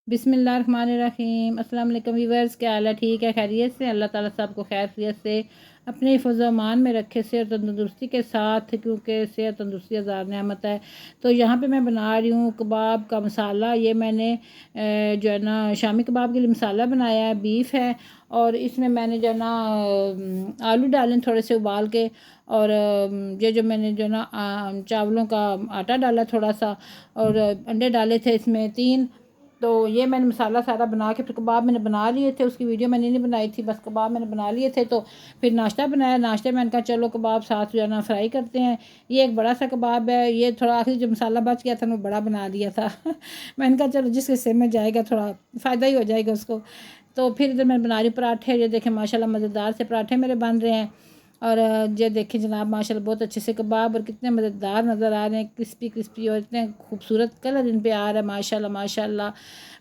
बिस्मिल्लाहिर्रहमानिर्रहीम। अस्सलाम वालेकुम व्यूअर्स, क्या हाल है? ठीक है, खैरियत से। अल्लाह ताला सबको खैरियत से अपने हिफ़्ज़-ओ-अमान में रखे, सेहत तंदुरुस्ती के साथ, क्योंकि सेहत तंदुरुस्ती हज़ार नेमत है। तो यहाँ पे मैं बना रही हूँ कबाब का मसाला। ये मैंने जो है ना शामी कबाब के लिए मसाला बनाया है। बीफ है और इसमें मैंने जो है ना आलू डाले थोड़े से उबाल के, और ये जो मैंने जो है ना चावलों का आटा डाला थोड़ा सा, और अंडे डाले थे इसमें 3। तो ये मैंने मसाला सारा बना के फिर कबाब मैंने बना लिए थे। उसकी वीडियो मैंने नहीं बनाई थी, बस कबाब मैंने बना लिए थे। तो फिर नाश्ता बनाया। नाश्ते में मैंने कहा चलो कबाब साथ जो है ना फ्राई करते हैं। ये एक बड़ा सा कबाब है। ये थोड़ा आखिरी जो मसाला बच गया था मैं बड़ा बना लिया था मैंने कहा चलो जिस हिस्से में जाएगा थोड़ा फ़ायदा ही हो जाएगा उसको। तो फिर इधर मैं बना रही पराठे। ये देखें माशाल्लाह मज़ेदार से पराठे मेरे बन रहे हैं। और ये देखें जनाब माशाल्लाह बहुत अच्छे से कबाब, और कितने मज़ेदार नज़र आ रहे हैं, क्रिस्पी क्रिस्पी, और इतने खूबसूरत कलर इन पे आ रहा है माशाल्लाह माशाल्लाह।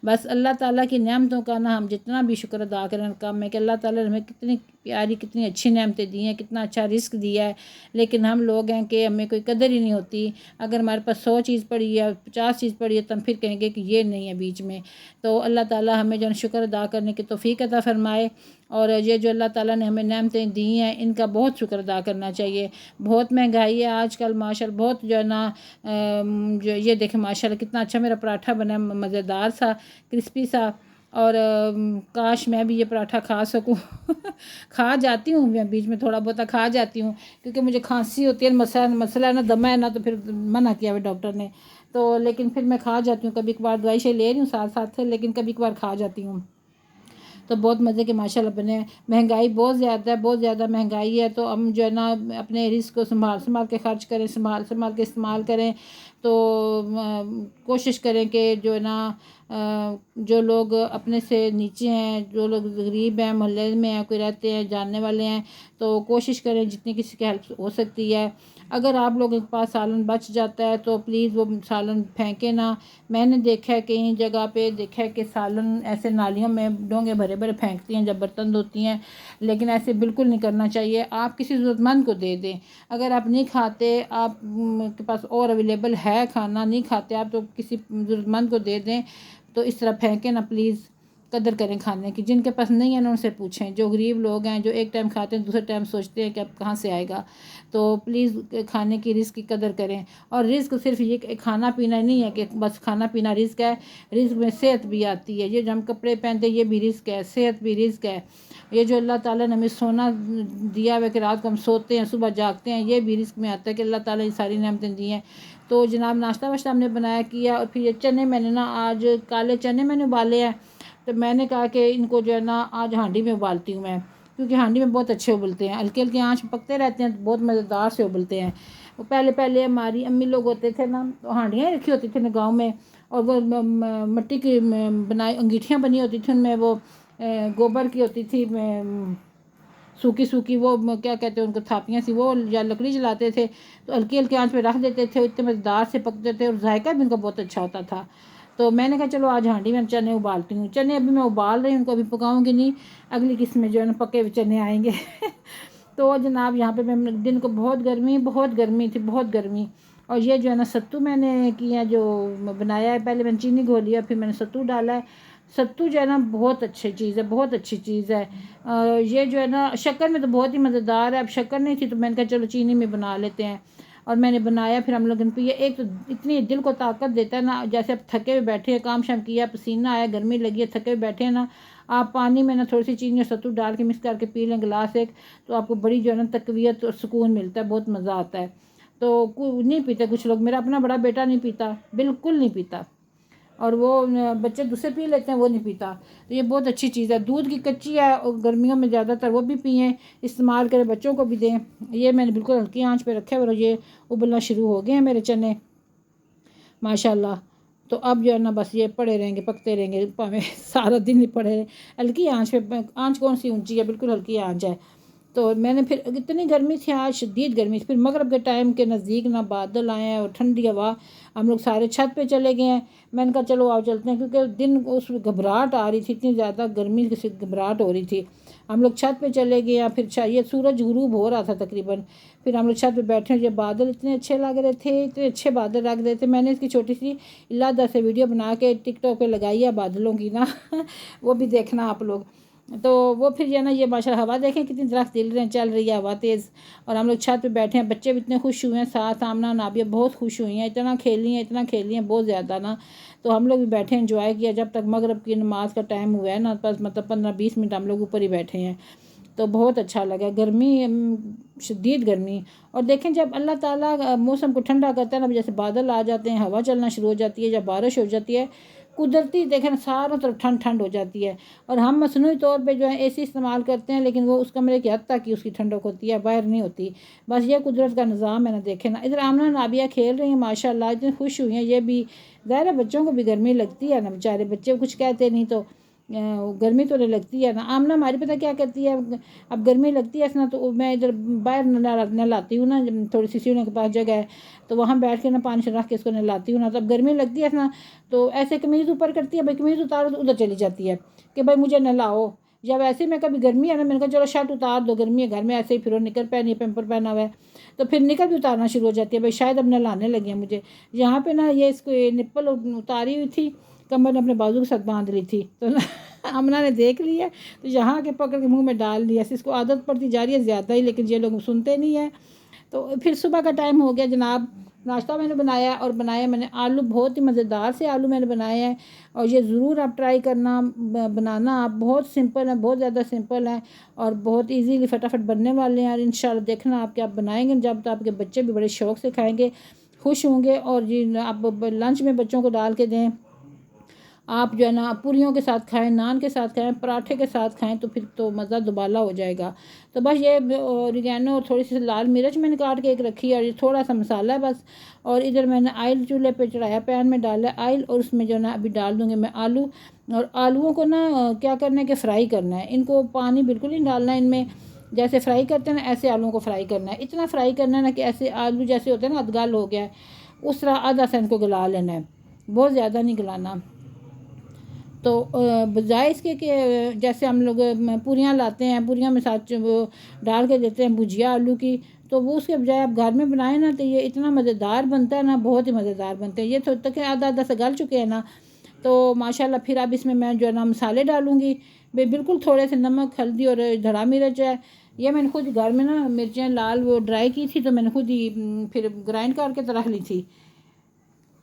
बस अल्लाह ताला की नेमतों का ना हम जितना भी शुक्र अदा करें कम है, कि अल्लाह ताला ने हमें कितनी प्यारी कितनी अच्छी नेमतें दी हैं, कितना अच्छा रिस्क दिया है। लेकिन हम लोग हैं कि हमें कोई कदर ही नहीं होती। अगर हमारे पास 100 चीज़ पड़ी है, 50 चीज़ पड़ी है, तो हम फिर कहेंगे कि ये नहीं है बीच में। तो अल्लाह ताला हमें जो शुक्र अदा करने की तौफीक अता फ़रमाए। और ये जो अल्लाह ताला ने हमें नेमतें दी हैं इनका बहुत शुक्र अदा करना चाहिए। बहुत महंगाई है आजकल माशाल्लाह, बहुत जो है ना जो ये देखें माशाल्लाह कितना अच्छा मेरा पराठा बना, मज़ेदार सा क्रिस्पी सा। और काश मैं भी ये पराठा खा सकूं खा जाती हूँ मैं बीच में, थोड़ा बहुत खा जाती हूँ, क्योंकि मुझे खांसी होती है, मसला मसला है ना, दमा है ना, तो फिर मना किया हुआ डॉक्टर ने। तो लेकिन फिर मैं खा जाती हूँ, कभी कभार दवाई से ले रही हूँ साथ साथ से, लेकिन कभी कभार खा जाती हूँ। तो बहुत मज़े के माशाल्लाह बने हैं। महंगाई बहुत ज़्यादा है, बहुत ज़्यादा महंगाई है। तो हम जो है ना अपने रिस्क को संभाल संभाल के खर्च करें, संभाल संभाल के इस्तेमाल करें। तो कोशिश करें कि जो है ना जो लोग अपने से नीचे हैं, जो लोग गरीब हैं, मोहल्ले में हैं, कोई रहते हैं, जानने वाले हैं, तो कोशिश करें जितनी किसी की हेल्प हो सकती है। अगर आप लोगों के पास सालन बच जाता है तो प्लीज़ वो सालन फेंके ना। मैंने देखा है कई जगह पे, देखा है कि सालन ऐसे नालियों में डोंगे भरे भरे फेंकती हैं जब बर्तन धोती हैं, लेकिन ऐसे बिल्कुल नहीं करना चाहिए। आप किसी ज़रूरतमंद को दे दें। अगर आप नहीं खाते, आप के पास और अवेलेबल है खाना, नहीं खाते आप, तो किसी ज़रूरतमंद को दे दें। तो इस तरह फेंकें ना प्लीज़। कदर करें खाने की। जिनके पास नहीं है ना उनसे पूछें। जो गरीब लोग हैं, जो एक टाइम खाते हैं दूसरे टाइम सोचते हैं कि अब कहाँ से आएगा। तो प्लीज़ खाने की रिस्क की कदर करें। और रिस्क सिर्फ ये खाना पीना नहीं है कि बस खाना पीना रिस्क है। रिस्क में सेहत भी आती है। ये जो हम कपड़े पहनते हैं ये भी रिस्क है, सेहत भी रिस्क है। ये जो अल्लाह ताला ने हमें सोना दिया हुआ कि रात को हम सोते हैं सुबह जागते हैं, ये भी रिस्क में आता है कि अल्लाह ताला ये सारी नेमतें दी हैं। तो जनाब नाश्ता वाश्ता हमने बनाया किया। और फिर ये चने मैंने ना आज काले चने मैंने उबाले हैं। तो मैंने कहा कि इनको जो है ना आज हांडी में उबालती हूँ मैं, क्योंकि हांडी में बहुत अच्छे उबलते हैं, हल्की हल्की आँच में पकते रहते हैं, तो बहुत मज़ेदार से उबलते हैं। वो पहले पहले हमारी अम्मी लोग होते थे ना, तो हांडियाँ रखी होती थी ना गाँव में, और वो मिट्टी की बनाई अंगीठियाँ बनी होती थी, उनमें वो गोबर की होती थी, सूखी सूखी वो क्या कहते हैं उनको, थापियाँ सी, वो या लकड़ी जलाते थे, तो हल्की हल्की आंच पे रख देते थे, इतने मज़ेदार से पकते थे, और जायका भी उनका बहुत अच्छा होता था। तो मैंने कहा चलो आज हांडी में चने उबालती हूँ। चने अभी मैं उबाल रही हूँ, उनको अभी पकाऊंगी नहीं, अगली किस्म में जो है ना पके हुए चने आएंगे तो जनाब यहाँ पे मैं दिन को बहुत गर्मी थी, बहुत गर्मी। और ये जो है ना सत्तू मैंने किया जो बनाया है, पहले मैंने चीनी घोली है, फिर मैंने सत्तू डाला है। सत्तू जो है ना बहुत अच्छी चीज़ है, बहुत अच्छी चीज़ है। ये जो है ना शक्कर में तो बहुत ही मज़ेदार है। अब शक्कर नहीं थी तो मैंने कहा चलो चीनी में बना लेते हैं, और मैंने बनाया। फिर हम लोगों ने पिया। एक तो इतनी दिल को ताकत देता है ना, जैसे अब थके हुए बैठे हैं, काम शाम किया, पसीना आया, गर्मी लगी है, थके हुए बैठे हैं ना, आप पानी में ना थोड़ी सी चीनी और सत्तू डाल के मिक्स करके पी लें गिलास एक, तो आपको बड़ी जो है ना तकवीयत और सुकून मिलता है, बहुत मज़ा आता है। तो नहीं पीते कुछ लोग, मेरा अपना बड़ा बेटा नहीं पीता, बिल्कुल नहीं पीता, और वो बच्चे दूसरे पी लेते हैं, वो नहीं पीता। तो ये बहुत अच्छी चीज़ है। दूध की कच्ची है और गर्मियों में ज़्यादातर वो भी पिएं, इस्तेमाल करें, बच्चों को भी दें। ये मैंने बिल्कुल हल्की आंच पे रखे और ये उबलना शुरू हो गए हैं मेरे चने माशाल्लाह। तो अब जो है ना बस ये पड़े रहेंगे, पकते रहेंगे, भावें सारा दिन ही पड़े रहे। हल्की आंच पे, आंच कौन सी ऊंची है, बिल्कुल हल्की आंच है। तो मैंने फिर इतनी गर्मी थी आज, शदीद गर्मी थी, फिर मगरब के टाइम के नज़दीक ना बादल आए हैं और ठंडी हवा, हम लोग सारे छत पे चले गए हैं। मैंने कहा चलो आओ चलते हैं, क्योंकि दिन उस घबराहट आ रही थी, इतनी ज़्यादा गर्मी से घबराहट हो रही थी। हम लोग छत पे चले गए हैं, फिर ये सूरज गुरूब हो रहा था तकरीबन, फिर हम लोग छत पे बैठे, जो बादल इतने अच्छे लग रहे थे, इतने अच्छे बादल लग रहे थे। मैंने इसकी छोटी सी इलादा से वीडियो बना के टिकटॉक पे लगाई है बादलों की ना वो भी देखना आप लोग। तो वो फिर जो है ना, ये माशाल्लाह हवा देखें कितनी दरख्त हिल रहे हैं, चल रही है हवा तेज़, और हम लोग छत पे बैठे हैं। बच्चे भी इतने खुश हुए हैं, साथ आमना नाबिया बहुत खुश हुई हैं, इतना खेली हैं, इतना खेली हैं, बहुत ज़्यादा ना। तो हम लोग भी बैठे एंजॉय किया जब तक मगरब की नमाज का टाइम हुआ है ना, बस मतलब 15-20 मिनट हम लोग ऊपर ही बैठे हैं। तो बहुत अच्छा लगा। गर्मी शदीद गर्मी, और देखें जब अल्लाह ताला मौसम को ठंडा करता है ना, जैसे बादल आ जाते हैं, हवा चलना शुरू हो जाती है, जब बारिश हो जाती है, कुदरती देखें सारों तरफ ठंड ठंड हो जाती है। और हम मसनूई तौर पे जो है एसी इस्तेमाल करते हैं, लेकिन वो उस कमरे की हद तक ही उसकी ठंडक होती है, बाहर नहीं होती। बस ये कुदरत का निज़ाम है ना। देखें ना, इधर आमना नाबिया खेल रही हैं माशाल्लाह, इतनी खुश हुई हैं ये भी। ज़ाहिर है बच्चों को भी गर्मी लगती है ना, बेचारे बच्चे कुछ कहते नहीं, तो गर्मी तो नहीं लगती है ना। आमना हमारी पता क्या करती है, अब गर्मी लगती है ना, तो मैं इधर बाहर नहलाती हूँ ना, थोड़ी सी सीढ़ियों के पास जगह है, तो वहाँ बैठ के ना पानी से रख के इसको नहलाती हूँ ना। तो अब गर्मी लगती है ना, तो ऐसे कमीज़ ऊपर करती है, भाई कमीज़ उतारो, तो उधर चली जाती है कि भाई मुझे नहलाओ। जब ऐसे में कभी गर्मी है ना, मैंने कहा चलो शर्ट उतार दो, गर्मी है घर में, ऐसे ही फिर निकर पहनी है, पेम्पर पहना हुआ है, तो फिर निकर भी उतारना शुरू हो जाती है, भाई शायद अब नहलाने लगी है मुझे। यहाँ पे ना ये इसको निप्पल उतारी हुई थी, कमर ने अपने बाजू के साथ बांध ली थी, तो आमना ने देख लिया, तो यहाँ के पकड़ के मुंह में डाल दिया। इसको आदत पड़ती जा रही है ज़्यादा ही, लेकिन ये लोग सुनते नहीं है। तो फिर सुबह का टाइम हो गया जनाब, नाश्ता मैंने बनाया, और बनाया मैंने आलू, बहुत ही मज़ेदार से आलू मैंने बनाए हैं, और ये ज़रूर आप ट्राई करना, बनाना आप, बहुत सिंपल है, बहुत ज़्यादा सिंपल है, और बहुत इजीली फटाफट बनने वाले हैं। और इंशाल्लाह देखना आप क्या बनाएंगे, जब तो आपके बच्चे भी बड़े शौक़ से खाएंगे, खुश होंगे। और जी आप लंच में बच्चों को डाल के दें, आप जो है ना पूरियों के साथ खाएं, नान के साथ खाएं, पराठे के साथ खाएं, तो फिर तो मज़ा दुबाला हो जाएगा। तो बस ये ऑरिगेनो और थोड़ी सी लाल मिर्च मैंने काट के एक रखी है, और ये थोड़ा सा मसाला है बस। और इधर मैंने आयल चूल्हे पे चढ़ाया, पैन में डाला आयल, और उसमें जो है ना अभी डाल दूँगी मैं आलू। और आलूओं को ना क्या करना है कि फ्राई करना है, इनको पानी बिल्कुल नहीं डालना है इनमें, जैसे फ्राई करते हैं ना ऐसे आलूओं को फ्राई करना है। इतना फ्राई करना है ना कि ऐसे आलू जैसे होते हैं ना अधगल हो गया है, उस तरह आधा सा इनको गला लेना है, बहुत ज़्यादा नहीं गलाना। तो बजाय इसके कि जैसे हम लोग पूरियाँ लाते हैं, पूरियाँ में साथ वो डाल के देते हैं भुजिया आलू की, तो वो उसके बजाय आप घर में बनाएं ना, तो ये इतना मज़ेदार बनता है ना, बहुत ही मज़ेदार बनते हैं। ये तो तक आधा आधा से गल चुके हैं ना, तो माशाल्लाह फिर अब इसमें मैं जो है ना मसाले डालूँगी, बिल्कुल थोड़े से नमक, हल्दी और धड़ा मिर्च है। ये मैंने खुद घर में ना मिर्चें लाल वो ड्राई की थी, तो मैंने खुद ही फिर ग्राइंड करके तो रख ली थी।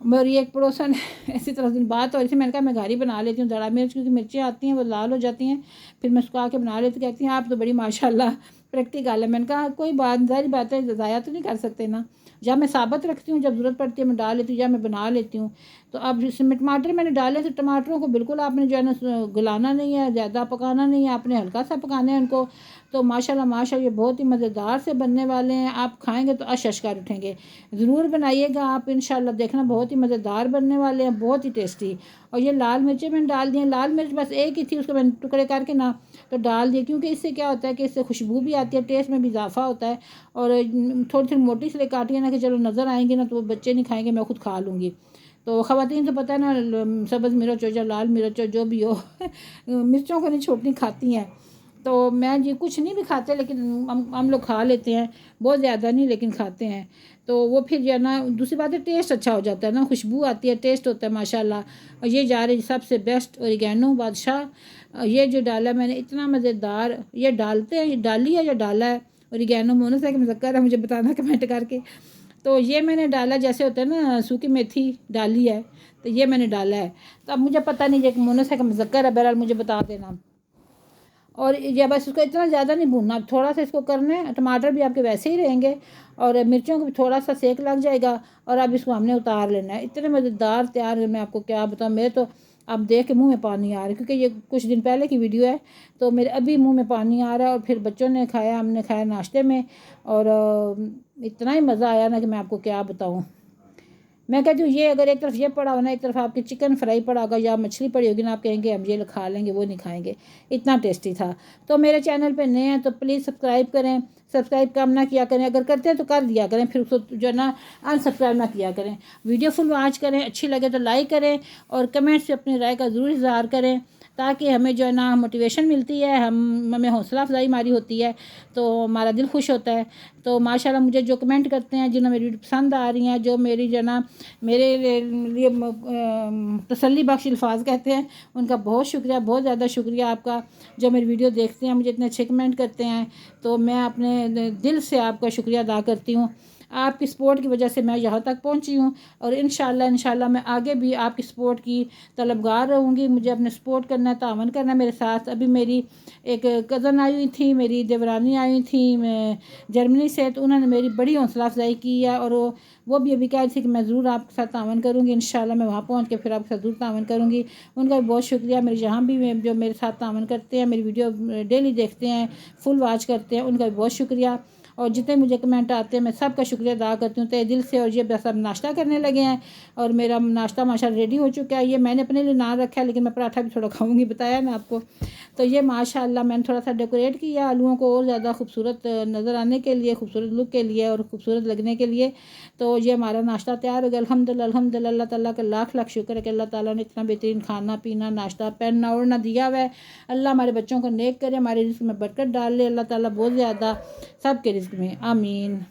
मेरी एक पड़ोसन इसी तरह दिन बात हो रही थी, मैंने कहा मैं घर ही बना लेती हूँ धड़ा मिर्च, क्योंकि मिर्चें आती हैं वो लाल हो जाती हैं, फिर मैं सुखा के बना लेती। कहती हैं आप तो बड़ी माशाल्लाह प्रैक्टिकल है। मैंने कहा कोई बात, सारी बातें ज़ाया तो नहीं कर सकते ना, जब मैं साबुत रखती हूँ, जब ज़रूरत पड़ती है मैं डाल लेती हूँ, या मैं बना लेती हूँ। तो अब इसमें टमाटर मैंने डाले, तो टमाटरों को बिल्कुल आपने जो है ना गलाना नहीं है, ज़्यादा पकाना नहीं है, आपने हल्का सा पकाना है उनको। तो माशाल्लाह माशाल्लाह ये बहुत ही मज़ेदार से बनने वाले हैं, आप खाएंगे तो अश कर उठेंगे। ज़रूर बनाइएगा आप, इंशाल्लाह देखना बहुत ही मज़ेदार बनने वाले हैं, बहुत ही टेस्टी। और ये लाल मिर्चें मैंने डाल दी हैं, लाल मिर्च बस एक ही थी, उसको मैंने टुकड़े करके ना तो डाल दिए, क्योंकि इससे क्या होता है कि इससे खुशबू भी आती है, टेस्ट में भी इजाफा होता है। और थोड़ी थोड़ी मोटी इसलिए काटी है ना कि चलो नज़र आएंगी ना, तो वो बच्चे नहीं खाएंगे, मैं खुद खा लूँगी। तो ख़वातीन तो पता है ना, सब्ज़ मिर्च हो या लाल मिर्च हो जो भी हो मिर्चों को नहीं छोड़नी, खाती हैं। तो मैं जी कुछ नहीं भी खाते, लेकिन हम लोग खा लेते हैं, बहुत ज़्यादा नहीं लेकिन खाते हैं। तो वो फिर जो है ना, दूसरी बात है टेस्ट अच्छा हो जाता है ना, खुशबू आती है, टेस्ट होता है माशाल्लाह। और ये जा रही सबसे बेस्ट ऑरिगेनो बादशाह, ये जो डाला मैंने इतना मज़ेदार, ये डालते हैं, डाली है या डाला है ऑरिगेनो, मोनस है कि मुज़क्कर है, मुझे बताना कमेंट करके। तो ये मैंने डाला, जैसे होता है ना सूखी मेथी डाली है, तो ये मैंने डाला है। तो अब मुझे पता नहीं है कि मोनस है कि मुज़क्कर है, बहरहाल मुझे बता देना। और ये बस इसको इतना ज़्यादा नहीं भूनना, थोड़ा सा इसको करना है, टमाटर भी आपके वैसे ही रहेंगे, और मिर्चों को भी थोड़ा सा सेक लग जाएगा, और अब इसको हमने उतार लेना है। इतने मज़ेदार तैयार है, मैं आपको क्या बताऊँ, मेरे तो अब देख के मुंह में पानी आ रहा है, क्योंकि ये कुछ दिन पहले की वीडियो है, तो मेरे अभी मुंह में पानी आ रहा है। और फिर बच्चों ने खाया, हमने खाया नाश्ते में, और इतना ही मज़ा आया ना कि मैं आपको क्या बताऊँ। मैं कहती हूँ ये अगर एक तरफ ये पड़ा हो ना, एक तरफ आपकी चिकन फ्राई पड़ा होगा या मछली पड़ी होगी ना, आप कहेंगे हम ये खा लेंगे, वो नहीं खाएंगे, इतना टेस्टी था। तो मेरे चैनल पे नए हैं तो प्लीज़ सब्सक्राइब करें, सब्सक्राइब कम ना किया करें, अगर करते हैं तो कर दिया करें, फिर उसको जो है ना अनसब्सक्राइब ना किया करें। वीडियो फुल वॉच करें, अच्छी लगे तो लाइक करें और कमेंट से अपनी राय का ज़रूर इज़हार करें, ताकि हमें जो है ना मोटिवेशन मिलती है, हमें हौसला अफजाई हमारी होती है, तो हमारा दिल खुश होता है। तो माशाल्लाह मुझे जो कमेंट करते हैं, जिन्हें मेरी वीडियो पसंद आ रही हैं, जो मेरी जो है ना मेरे लिए तसल्ली बख्श अल्फाज कहते हैं, उनका बहुत शुक्रिया, बहुत ज़्यादा शुक्रिया आपका। जो मेरी वीडियो देखते हैं, मुझे इतने अच्छे कमेंट करते हैं, तो मैं अपने दिल से आपका शुक्रिया अदा करती हूँ। आपकी सपोर्ट की वजह से मैं यहाँ तक पहुँची हूँ और इंशाल्लाह मैं आगे भी आपकी सपोर्ट की तलबगार रहूँगी। मुझे अपने सपोर्ट करना है, तावन करना है मेरे साथ। अभी मेरी एक कज़न आई हुई थी, मेरी देवरानी आई हुई थी जर्मनी से, तो उन्होंने मेरी बड़ी हौसला अफजाई की है और वो भी अभी कह रही थी कि मैं ज़रूर आपके साथ तावन करूँगी। इंशाल्लाह मैं वहाँ पहुँच के फिर आपके साथ ज़रूर तावन करूँगी। उनका भी बहुत शुक्रिया। मेरे जहाँ भी जो मेरे साथ तावन करते हैं, मेरी वीडियो डेली देखते हैं, फुल वॉच करते हैं, उनका भी बहुत शुक्रिया। और जितने मुझे कमेंट आते हैं मैं सबका शुक्रिया अदा करती हूँ तहे दिल से। और ये बस अब नाश्ता करने लगे हैं और मेरा नाश्ता माशाल्लाह रेडी हो चुका है। ये मैंने अपने लिए नान रखा है, लेकिन मैं पराठा भी थोड़ा खाऊंगी, बताया ना आपको। तो ये माशाल्लाह मैंने थोड़ा सा डेकोरेट किया आलूओं को और ज़्यादा खूबसूरत नज़र आने के लिए, खूबसूरत लुक के लिए और खूबसूरत लगने के लिए। तो ये हमारा नाश्ता तैयार हो गया। अल्हम्दुलिल्लाह अल्हम्दुलिल्लाह, अल्लाह ताला का लाख लाख शुक्र है कि अल्लाह ताला ने इतना बेहतरीन खाना पीना, नाश्ता, पहनना ओढ़ना दिया हुआ है। अल्लाह हमारे बच्चों को नेक करे, हमारे रिज़्क़ में बरकत डाल ले अल्लाह ताला बहुत ज़्यादा, सबके रिज़्क़ में, आमीन।